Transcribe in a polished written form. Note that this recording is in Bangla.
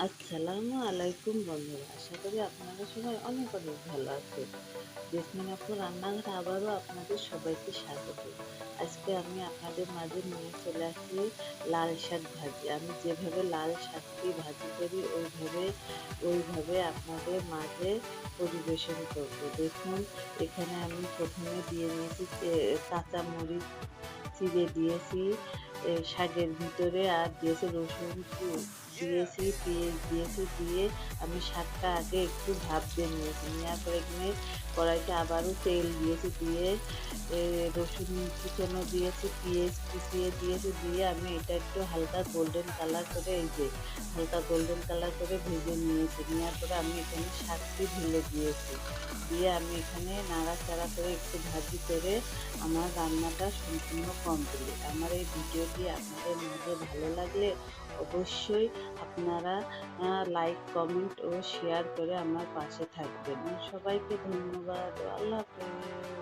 আসসালামু আলাইকুম বন্ধুরা, আশা করি আপনারা সবাই অনেক অনেক ভালো আছেন। জেসমিন আপুর রান্নাঘরে আবারও আপনাদের সবাইকে স্বাগত। আজকে আমি আপনাদের মাঝে নিয়ে চলে আসছি লাল শাক ভাজি। আমি যেভাবে লাল শাকটি ভাজি করি ওইভাবে আপনাদের মাঝে পরিবেশন করব। দেখুন, এখানে আমি প্রথমে দিয়ে নিয়েছি কাঁচা মরিচ চিড়ে দিয়েছি শাকের ভিতরে, আর দিয়েছি রসুন দিয়েছি, পেঁয়াজ দিয়েছি, দিয়ে আমি শাকটা আগে একটু ভাপ দিয়ে নিয়েছি। নেওয়ার পরে এখানে কড়াইতে আবারও তেল দিয়েছি, দিয়ে রসুন কুচানো দিয়েছি, পেঁয়াজ কুচিয়ে দিয়েছি, দিয়ে আমি এটা একটু হালকা গোল্ডেন কালার করে হালকা গোল্ডেন কালার করে ভেজে নিয়েছি। নেওয়ার পরে আমি এখানে শাকটি ঢেলে দিয়েছি, দিয়ে আমি এখানে নাড়াচাড়া করে একটু ভাজি করে আমার রান্নাটা সম্পূর্ণ কমপ্লিট। আমার এই ভিডিওটি আপনাদের মাঝে ভালো লাগলে অবশ্যই আপনারা লাইক, কমেন্ট ও শেয়ার করে আমার পাশে থাকবেন। সবাইকে ধন্যবাদ। আল্লাহ হাফেজ।